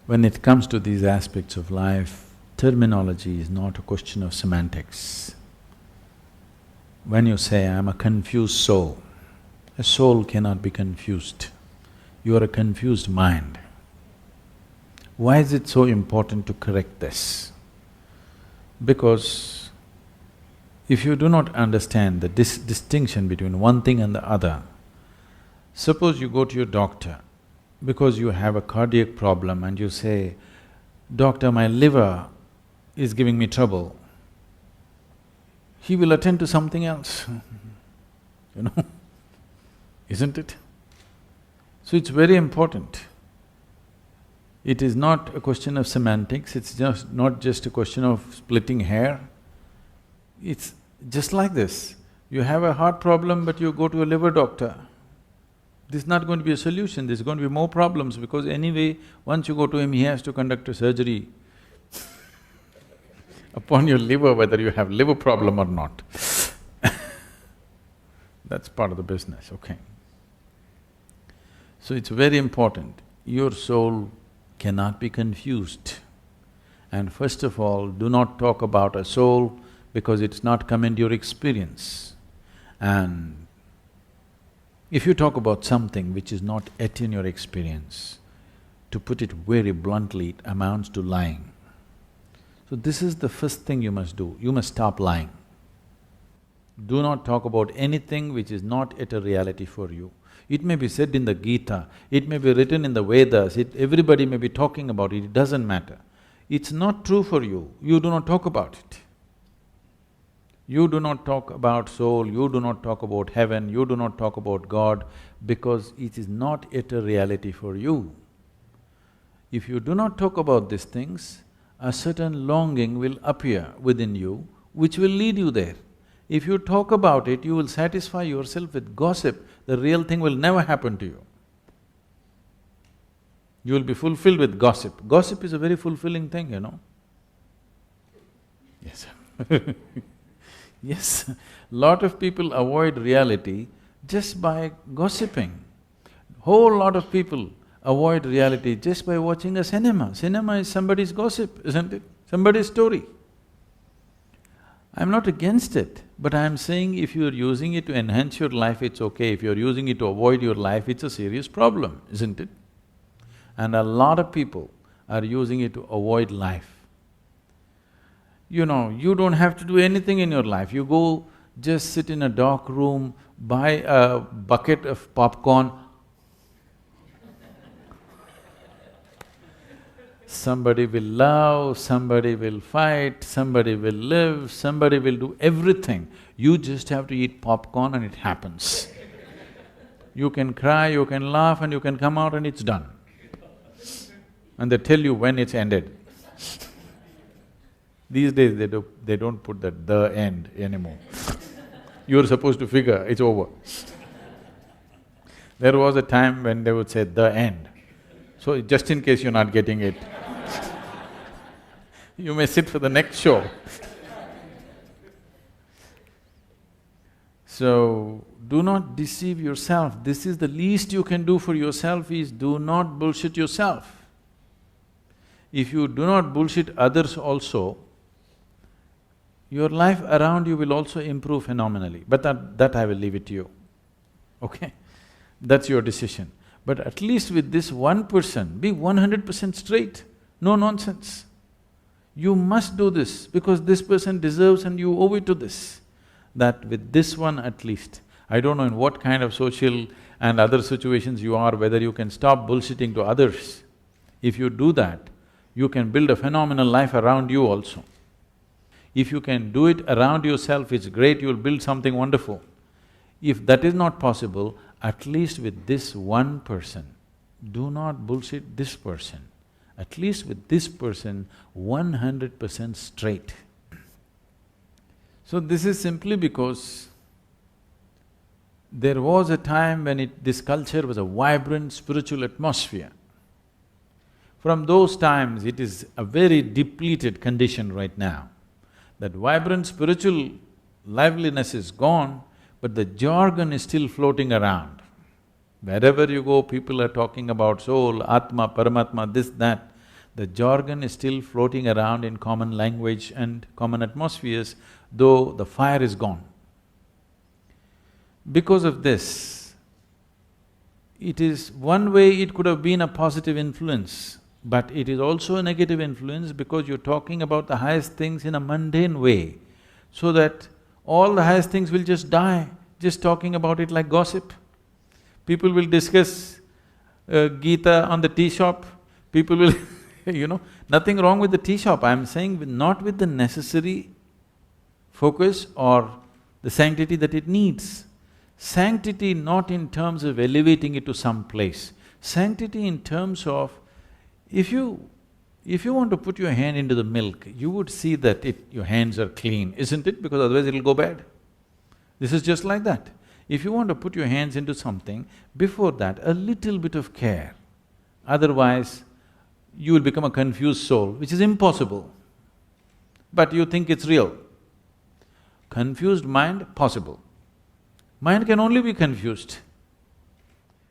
When it comes to these aspects of life, terminology is not a question of semantics. When you say, I'm a confused soul, a soul cannot be confused. You are a confused mind. Why is it so important to correct this? Because if you do not understand the distinction between one thing and the other, suppose you go to your doctor because you have a cardiac problem and you say, "Doctor, my liver is giving me trouble." He will attend to something else, you know, isn't it? So it's very important. It is not a question of semantics, it's just not just a question of splitting hair. It's just like this. You have a heart problem but you go to a liver doctor. This is not going to be a solution, there's going to be more problems because anyway, once you go to him, he has to conduct a surgery upon your liver, whether you have liver problem or not. That's part of the business, okay. So it's very important, your soul cannot be confused. And first of all, do not talk about a soul because it's not come into your experience. And if you talk about something which is not yet in your experience, to put it very bluntly, it amounts to lying. So this is the first thing you must do, you must stop lying. Do not talk about anything which is not yet a reality for you. It may be said in the Gita, it may be written in the Vedas, everybody may be talking about it, it doesn't matter. It's not true for you, you do not talk about it. You do not talk about soul, you do not talk about heaven, you do not talk about God because it is not yet a reality for you. If you do not talk about these things, a certain longing will appear within you which will lead you there. If you talk about it, you will satisfy yourself with gossip, the real thing will never happen to you. You will be fulfilled with gossip. Gossip is a very fulfilling thing, you know. Yes. Yes, lot of people avoid reality just by gossiping. Whole lot of people avoid reality just by watching a cinema. Cinema is somebody's gossip, isn't it? Somebody's story. I'm not against it, but I'm saying if you're using it to enhance your life, it's okay. If you're using it to avoid your life, it's a serious problem, isn't it? And a lot of people are using it to avoid life. You know, you don't have to do anything in your life, you go just sit in a dark room, buy a bucket of popcorn. Somebody will love, somebody will fight, somebody will live, somebody will do everything. You just have to eat popcorn and it happens. You can cry, you can laugh and you can come out and it's done. And they tell you when it's ended. These days they don't put that "the end" anymore. You're supposed to figure, it's over. There was a time when they would say "the end." So just in case you're not getting it, you may sit for the next show. So, do not deceive yourself. This is the least you can do for yourself is do not bullshit yourself. If you do not bullshit others also, your life around you will also improve phenomenally, but that I will leave it to you, okay? That's your decision. But at least with this one person, be 100% straight, no nonsense. You must do this because this person deserves and you owe it to this. That with this one at least, I don't know in what kind of social and other situations you are, whether you can stop bullshitting to others. If you do that, you can build a phenomenal life around you also. If you can do it around yourself, it's great, you'll build something wonderful. If that is not possible, at least with this one person, do not bullshit this person. At least with this person, 100% straight. So this is simply because there was a time when this culture was a vibrant spiritual atmosphere. From those times, it is a very depleted condition right now. That vibrant spiritual liveliness is gone, but the jargon is still floating around. Wherever you go, people are talking about soul, Atma, Paramatma, this, that. The jargon is still floating around in common language and common atmospheres, though the fire is gone. Because of this, it is one way it could have been a positive influence, but it is also a negative influence because you're talking about the highest things in a mundane way, so that all the highest things will just die, just talking about it like gossip. People will discuss Gita on the tea shop, people will nothing wrong with the tea shop, I'm saying not with the necessary focus or the sanctity that it needs. Sanctity not in terms of elevating it to some place, sanctity in terms of if you want to put your hand into the milk, you would see that your hands are clean, isn't it? Because otherwise it'll go bad. This is just like that. If you want to put your hands into something, before that, a little bit of care. Otherwise, you will become a confused soul, which is impossible. But you think it's real. Confused mind, possible. Mind can only be confused.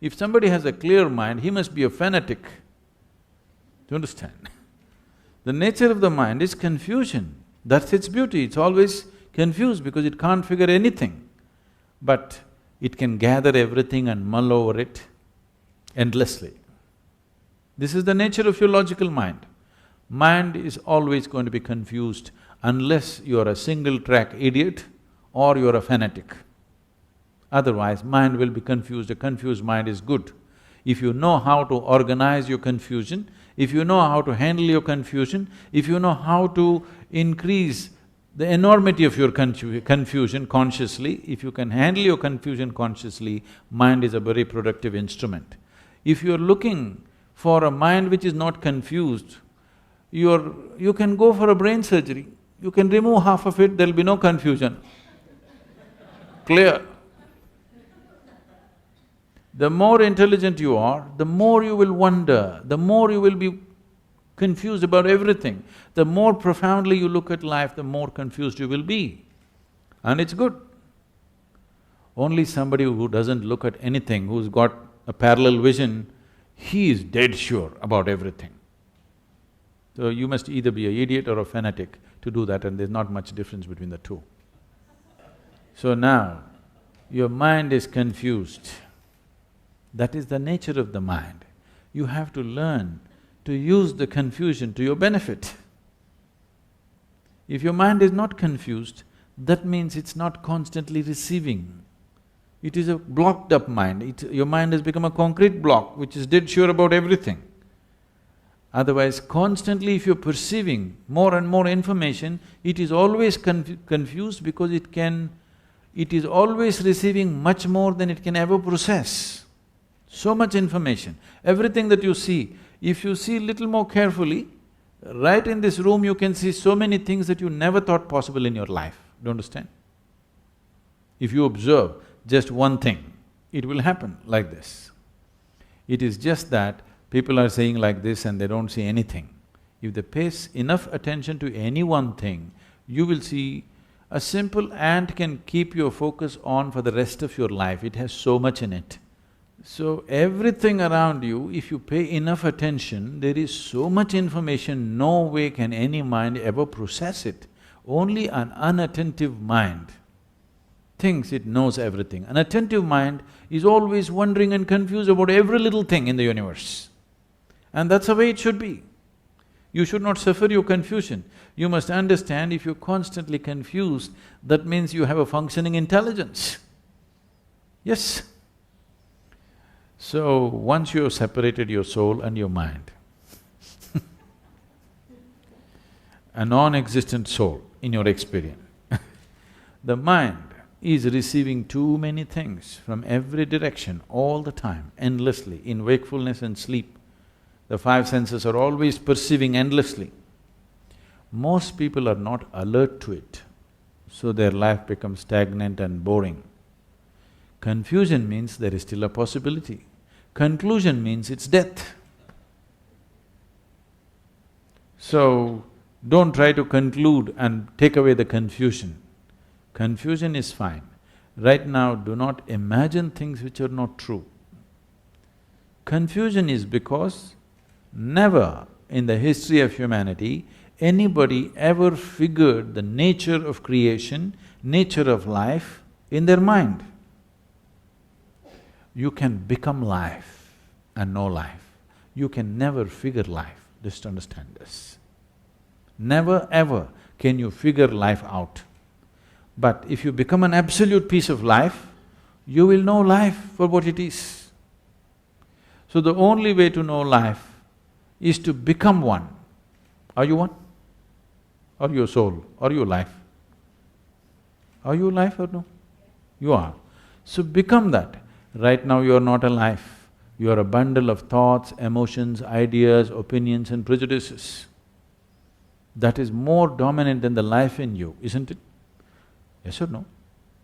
If somebody has a clear mind, he must be a fanatic. Do you understand? The nature of the mind is confusion. That's its beauty, it's always confused because it can't figure anything. But it can gather everything and mull over it endlessly. This is the nature of your logical mind. Mind is always going to be confused unless you're a single-track idiot or you're a fanatic. Otherwise, mind will be confused. A confused mind is good. If you know how to organize your confusion, if you know how to handle your confusion, if you know how to increase the enormity of your confusion consciously, if you can handle your confusion consciously, mind is a very productive instrument. If you're looking for a mind which is not confused, you can go for a brain surgery. You can remove half of it, there'll be no confusion. Clear? The more intelligent you are, the more you will wonder, the more you will be confused about everything. The more profoundly you look at life, the more confused you will be. And it's good. Only somebody who doesn't look at anything, who's got a parallel vision, he is dead sure about everything. So you must either be an idiot or a fanatic to do that, and there's not much difference between the two. So now, your mind is confused. That is the nature of the mind. You have to learn to use the confusion to your benefit. If your mind is not confused, that means it's not constantly receiving. It is a blocked up mind. Your mind has become a concrete block which is dead sure about everything. Otherwise, constantly if you're perceiving more and more information, it is always confused because it is always receiving much more than it can ever process. So much information. Everything that you see, if you see little more carefully, right in this room you can see so many things that you never thought possible in your life. Do you understand? If you observe just one thing, it will happen like this. It is just that people are saying like this and they don't see anything. If they pay enough attention to any one thing, you will see a simple ant can keep your focus on for the rest of your life. It has so much in it. So everything around you, if you pay enough attention, there is so much information, no way can any mind ever process it. Only an unattentive mind thinks it knows everything. An attentive mind is always wondering and confused about every little thing in the universe. And that's the way it should be. You should not suffer your confusion. You must understand if you're constantly confused, that means you have a functioning intelligence. Yes. So, once you have separated your soul and your mind, a non-existent soul in your experience, the mind is receiving too many things from every direction, all the time, endlessly, in wakefulness and sleep. The five senses are always perceiving endlessly. Most people are not alert to it, so their life becomes stagnant and boring. Confusion means there is still a possibility. Conclusion means it's death. So, don't try to conclude and take away the confusion. Confusion is fine. Right now, do not imagine things which are not true. Confusion is because never in the history of humanity anybody ever figured the nature of creation, nature of life in their mind. You can become life and know life. You can never figure life, just understand this. Never ever can you figure life out. But if you become an absolute piece of life, you will know life for what it is. So the only way to know life is to become one. Are you one? Are you a soul? Are you life? Are you life or no? You are. So become that. Right now you are not a life. You are a bundle of thoughts, emotions, ideas, opinions and prejudices. That is more dominant than the life in you, isn't it? Yes or no?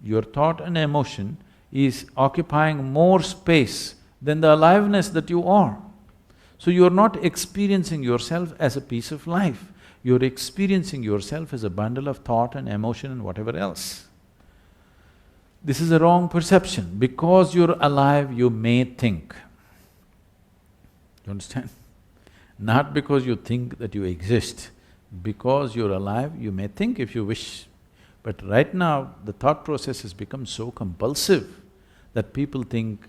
Your thought and emotion is occupying more space than the aliveness that you are. So you are not experiencing yourself as a piece of life. You are experiencing yourself as a bundle of thought and emotion and whatever else. This is a wrong perception. Because you're alive, you may think. You understand? Not because you think that you exist. Because you're alive, you may think if you wish. But right now, the thought process has become so compulsive that people think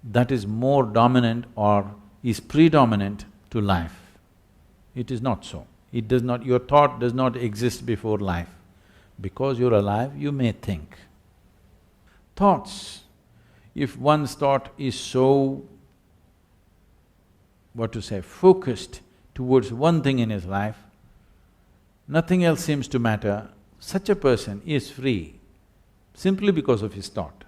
that is more dominant or is predominant to life. It is not so. It does not… your thought does not exist before life. Because you're alive, you may think. Thoughts, if one's thought is so, focused towards one thing in his life, nothing else seems to matter, such a person is free simply because of his thought,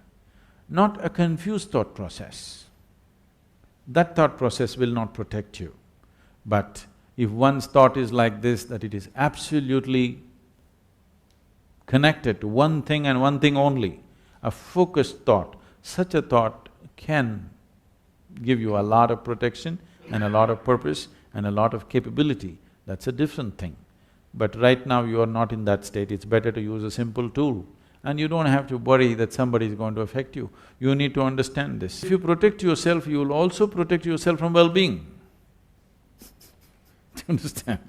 not a confused thought process. That thought process will not protect you. But if one's thought is like this, that it is absolutely connected to one thing and one thing only, a focused thought, such a thought can give you a lot of protection and a lot of purpose and a lot of capability. That's a different thing. But right now you are not in that state, it's better to use a simple tool. And you don't have to worry that somebody is going to affect you. You need to understand this. If you protect yourself, you will also protect yourself from well-being. Do you understand?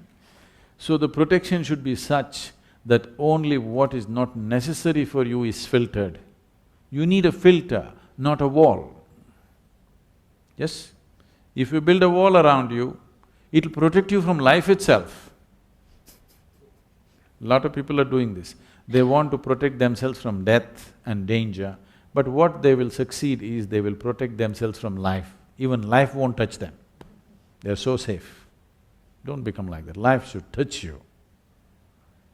So the protection should be such that only what is not necessary for you is filtered. You need a filter, not a wall. Yes? If you build a wall around you, it'll protect you from life itself. Lot of people are doing this. They want to protect themselves from death and danger, but what they will succeed is they will protect themselves from life. Even life won't touch them. They're so safe. Don't become like that. Life should touch you.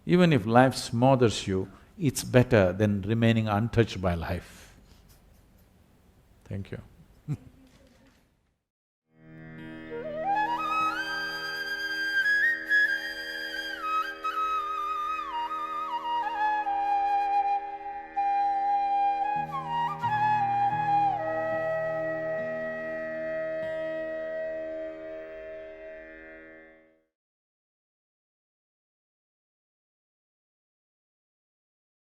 Even if life smothers you, it's better than remaining untouched by life. Thank you.